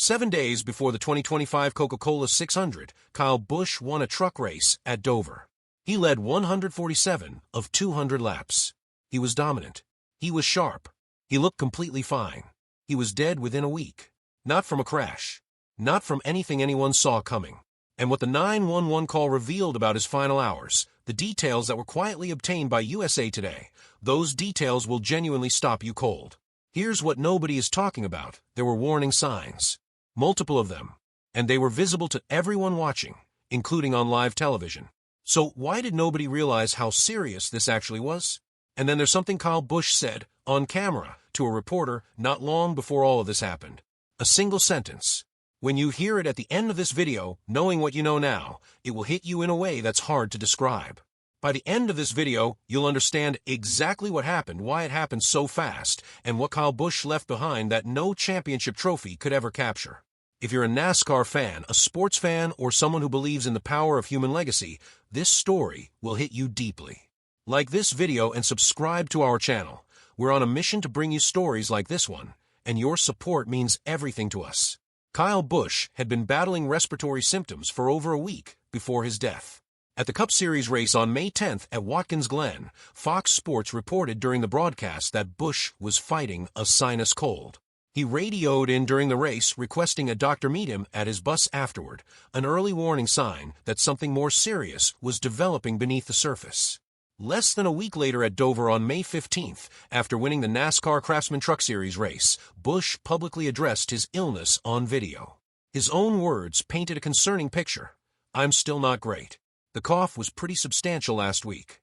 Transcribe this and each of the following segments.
7 days before the 2025 Coca Cola 600, Kyle Busch won a truck race at Dover. He led 147 of 200 laps. He was dominant. He was sharp. He looked completely fine. He was dead within a week. Not from a crash. Not from anything anyone saw coming. And what the 911 call revealed about his final hours, the details that were quietly obtained by USA Today, those details will genuinely stop you cold. Here's what nobody is talking about. There were warning signs. Multiple of them. And they were visible to everyone watching, including on live television. So why did nobody realize how serious this actually was? And then there's something Kyle Busch said, on camera, to a reporter not long before all of this happened. A single sentence. When you hear it at the end of this video, knowing what you know now, it will hit you in a way that's hard to describe. By the end of this video, you'll understand exactly what happened, why it happened so fast, and what Kyle Busch left behind that no championship trophy could ever capture. If you're a NASCAR fan, a sports fan, or someone who believes in the power of human legacy, this story will hit you deeply. Like this video and subscribe to our channel. We're on a mission to bring you stories like this one, and your support means everything to us. Kyle Busch had been battling respiratory symptoms for over a week before his death. At the Cup Series race on May 10th at Watkins Glen, Fox Sports reported during the broadcast that Busch was fighting a sinus cold. He radioed in during the race requesting a doctor meet him at his bus afterward, an early warning sign that something more serious was developing beneath the surface. Less than a week later at Dover on May 15th, after winning the NASCAR Craftsman Truck Series race, Busch publicly addressed his illness on video. His own words painted a concerning picture. "I'm still not great. The cough was pretty substantial last week."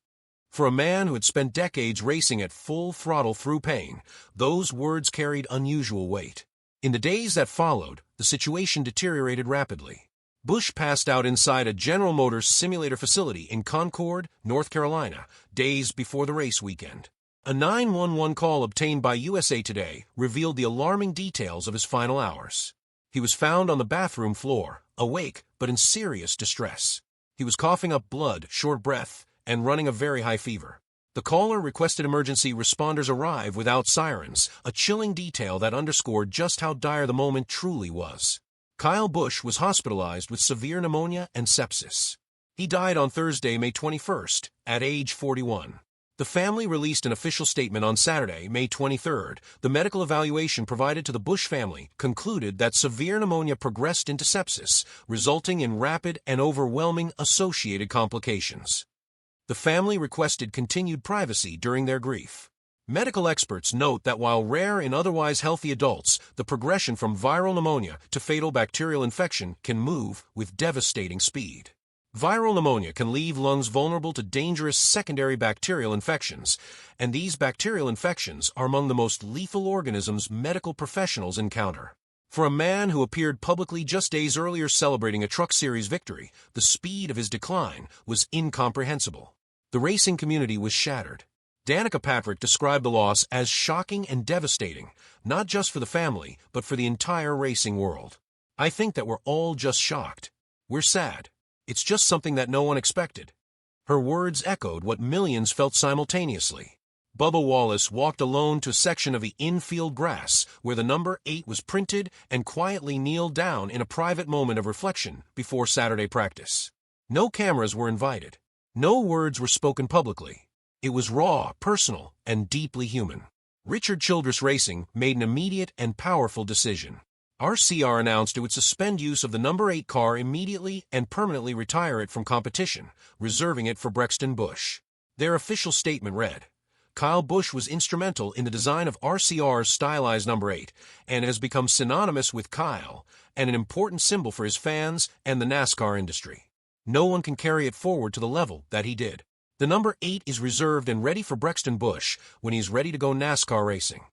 For a man who had spent decades racing at full throttle through pain, those words carried unusual weight. In the days that followed, the situation deteriorated rapidly. Busch passed out inside a General Motors simulator facility in Concord, North Carolina, days before the race weekend. A 911 call obtained by USA Today revealed the alarming details of his final hours. He was found on the bathroom floor, awake but in serious distress. He was coughing up blood, short breath, and running a very high fever. The caller requested emergency responders arrive without sirens, a chilling detail that underscored just how dire the moment truly was. Kyle Busch was hospitalized with severe pneumonia and sepsis. He died on Thursday, May 21st, at age 41. The family released an official statement on Saturday, May 23rd. The medical evaluation provided to the Busch family concluded that severe pneumonia progressed into sepsis, resulting in rapid and overwhelming associated complications. The family requested continued privacy during their grief. Medical experts note that while rare in otherwise healthy adults, the progression from viral pneumonia to fatal bacterial infection can move with devastating speed. Viral pneumonia can leave lungs vulnerable to dangerous secondary bacterial infections, and these bacterial infections are among the most lethal organisms medical professionals encounter. For a man who appeared publicly just days earlier celebrating a Truck Series victory, the speed of his decline was incomprehensible. The racing community was shattered. Danica Patrick described the loss as shocking and devastating, not just for the family, but for the entire racing world. "I think that we're all just shocked. We're sad. It's just something that no one expected." Her words echoed what millions felt simultaneously. Bubba Wallace walked alone to a section of the infield grass where the number 8 was printed and quietly kneeled down in a private moment of reflection before Saturday practice. No cameras were invited. No words were spoken publicly. It was raw, personal, and deeply human. Richard Childress Racing made an immediate and powerful decision. RCR announced it would suspend use of the number 8 car immediately and permanently retire it from competition, reserving it for Brexton Busch. Their official statement read, "Kyle Busch was instrumental in the design of RCR's stylized number 8 and has become synonymous with Kyle and an important symbol for his fans and the NASCAR industry. No one can carry it forward to the level that he did. The number 8 is reserved and ready for Brexton Busch when he's ready to go NASCAR racing."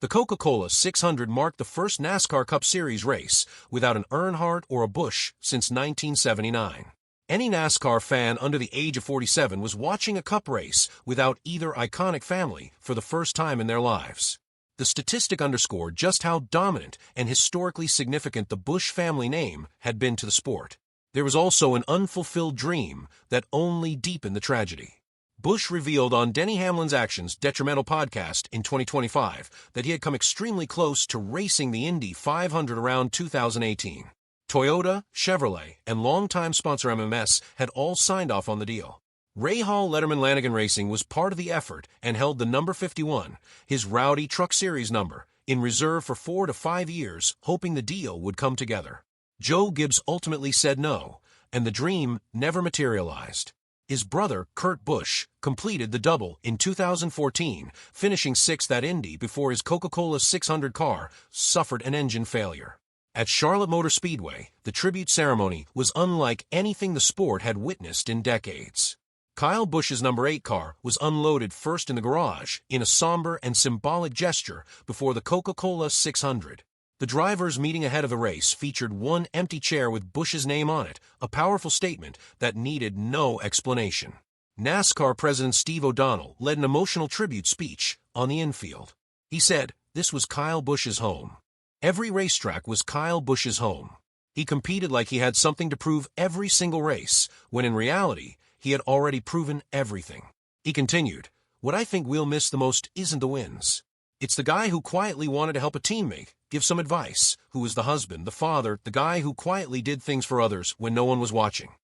The Coca Cola 600 marked the first NASCAR Cup Series race without an Earnhardt or a Busch since 1979. Any NASCAR fan under the age of 47 was watching a Cup race without either iconic family for the first time in their lives. The statistic underscored just how dominant and historically significant the Busch family name had been to the sport. There was also an unfulfilled dream that only deepened the tragedy. Busch revealed on Denny Hamlin's Actions Detrimental podcast in 2025 that he had come extremely close to racing the Indy 500 around 2018. Toyota, Chevrolet, and longtime sponsor MMS had all signed off on the deal. Ray Hall Letterman Lanigan Racing was part of the effort and held the number 51, his Rowdy Truck Series number, in reserve for 4 to 5 years, hoping the deal would come together. Joe Gibbs ultimately said no, and the dream never materialized. His brother, Kurt Busch, completed the double in 2014, finishing 6th at Indy before his Coca Cola 600 car suffered an engine failure. At Charlotte Motor Speedway, the tribute ceremony was unlike anything the sport had witnessed in decades. Kyle Busch's number 8 car was unloaded first in the garage in a somber and symbolic gesture before the Coca Cola 600. The drivers meeting ahead of the race featured one empty chair with Busch's name on it, a powerful statement that needed no explanation. NASCAR President Steve O'Donnell led an emotional tribute speech on the infield. He said, "This was Kyle Busch's home. Every racetrack was Kyle Busch's home. He competed like he had something to prove every single race, when in reality, he had already proven everything." He continued, "What I think we'll miss the most isn't the wins. It's the guy who quietly wanted to help a teammate, give some advice, who was the husband, the father, the guy who quietly did things for others when no one was watching."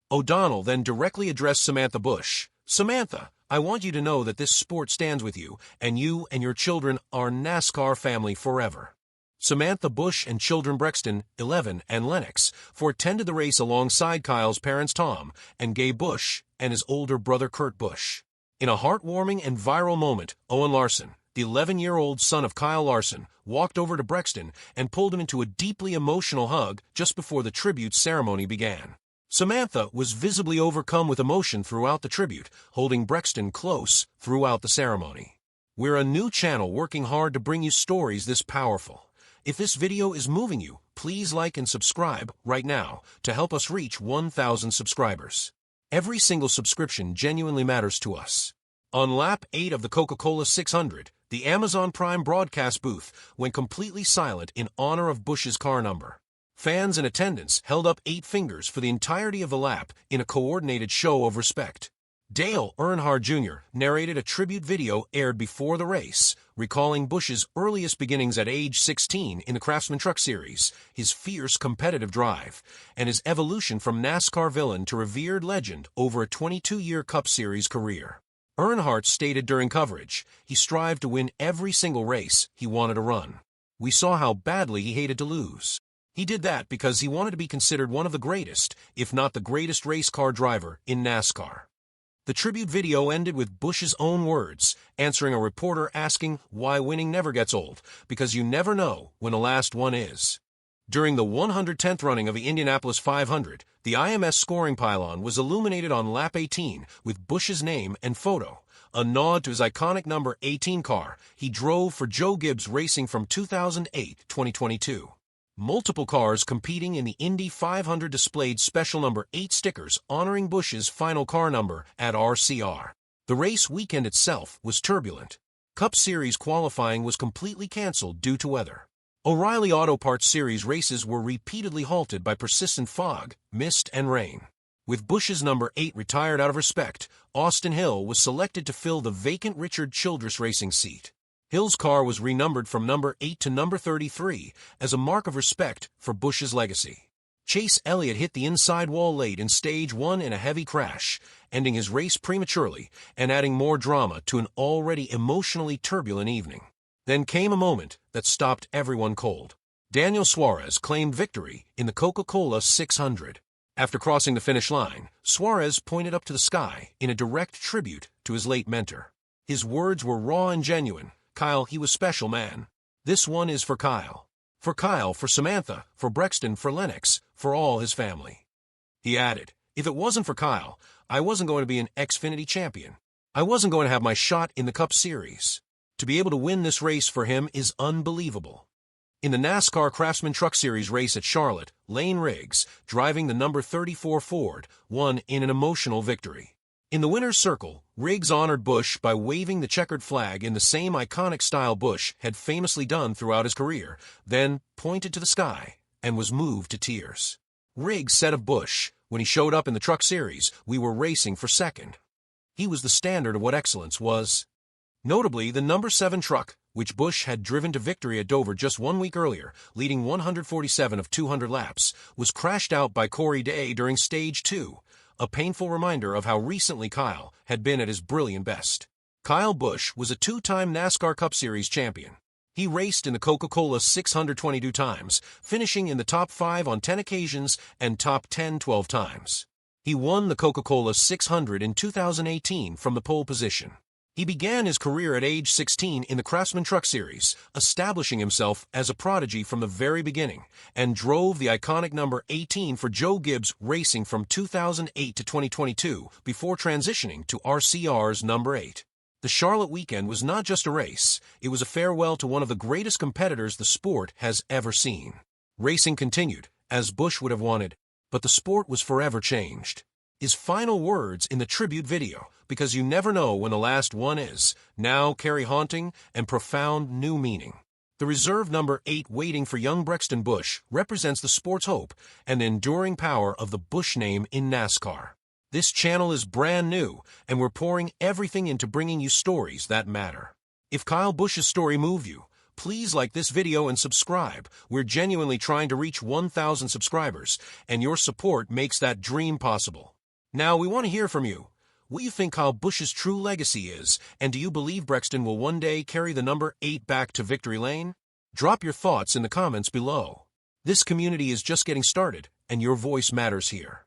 O'Donnell then directly addressed Samantha Busch. "Samantha, I want you to know that this sport stands with you and your children are NASCAR family forever." Samantha Busch and children Brexton, 11, and Lennox attended the race alongside Kyle's parents Tom and Gay Busch and his older brother Kurt Busch. In a heartwarming and viral moment, Owen Larson, the 11-year-old son of Kyle Larson, walked over to Brexton and pulled him into a deeply emotional hug just before the tribute ceremony began. Samantha was visibly overcome with emotion throughout the tribute, holding Brexton close throughout the ceremony. We're a new channel working hard to bring you stories this powerful. If this video is moving you, please like and subscribe right now to help us reach 1,000 subscribers. Every single subscription genuinely matters to us. On lap 8 of the Coca Cola 600, the Amazon Prime broadcast booth went completely silent in honor of Busch's car number. Fans in attendance held up 8 fingers for the entirety of the lap in a coordinated show of respect. Dale Earnhardt Jr. narrated a tribute video aired before the race, recalling Busch's earliest beginnings at age 16 in the Craftsman Truck Series, his fierce competitive drive, and his evolution from NASCAR villain to revered legend over a 22-year Cup Series career. Earnhardt stated during coverage, he strived to win every single race he wanted to run. We saw how badly he hated to lose. He did that because he wanted to be considered one of the greatest, if not the greatest race car driver in NASCAR. The tribute video ended with Busch's own words, answering a reporter asking why winning never gets old, because you never know when the last one is. During the 110th running of the Indianapolis 500, the IMS scoring pylon was illuminated on lap 18 with Busch's name and photo, a nod to his iconic number 18 car he drove for Joe Gibbs Racing from 2008-2022. Multiple cars competing in the Indy 500 displayed special number 8 stickers honoring Busch's final car number at RCR. The race weekend itself was turbulent. Cup Series qualifying was completely canceled due to weather. O'Reilly Auto Parts Series races were repeatedly halted by persistent fog, mist, and rain. With Busch's number 8 retired out of respect, Austin Hill was selected to fill the vacant Richard Childress Racing seat. Hill's car was renumbered from number 8 to number 33 as a mark of respect for Busch's legacy. Chase Elliott hit the inside wall late in Stage 1 in a heavy crash, ending his race prematurely and adding more drama to an already emotionally turbulent evening. Then came a moment that stopped everyone cold. Daniel Suarez claimed victory in the Coca Cola 600. After crossing the finish line, Suarez pointed up to the sky in a direct tribute to his late mentor. His words were raw and genuine. "Kyle, he was special, man. This one is for Kyle. For Kyle, for Samantha, for Brexton, for Lennox, for all his family." He added, "If it wasn't for Kyle, I wasn't going to be an Xfinity champion. I wasn't going to have my shot in the Cup Series. To be able to win this race for him is unbelievable." In the NASCAR Craftsman Truck Series race at Charlotte, Lane Riggs, driving the number 34 Ford, won in an emotional victory. In the winner's circle, Riggs honored Busch by waving the checkered flag in the same iconic style Busch had famously done throughout his career, then pointed to the sky and was moved to tears. Riggs said of Busch, "When he showed up in the Truck Series, we were racing for second." He was the standard of what excellence was. Notably, the number 7 truck, which Busch had driven to victory at Dover just 1 week earlier, leading 147 of 200 laps, was crashed out by Corey Day during Stage 2, a painful reminder of how recently Kyle had been at his brilliant best. Kyle Busch was a 2-time NASCAR Cup Series champion. He raced in the Coca Cola 622 times, finishing in the top 5 on 10 occasions and top 10 12 times. He won the Coca Cola 600 in 2018 from the pole position. He began his career at age 16 in the Craftsman Truck Series, establishing himself as a prodigy from the very beginning, and drove the iconic number 18 for Joe Gibbs Racing from 2008 to 2022 before transitioning to RCR's number 8. The Charlotte weekend was not just a race, it was a farewell to one of the greatest competitors the sport has ever seen. Racing continued, as Busch would have wanted, but the sport was forever changed. His final words in the tribute video, because you never know when the last one is, now carry haunting and profound new meaning. The reserve number 8 waiting for young Brexton Busch represents the sport's hope and enduring power of the Busch name in NASCAR. This channel is brand new, and we're pouring everything into bringing you stories that matter. If Kyle Busch's story moved you, please like this video and subscribe. We're genuinely trying to reach 1,000 subscribers, and your support makes that dream possible. Now, we want to hear from you. What do you think Kyle Busch's true legacy is, and do you believe Brexton will one day carry the number 8 back to victory lane? Drop your thoughts in the comments below. This community is just getting started, and your voice matters here.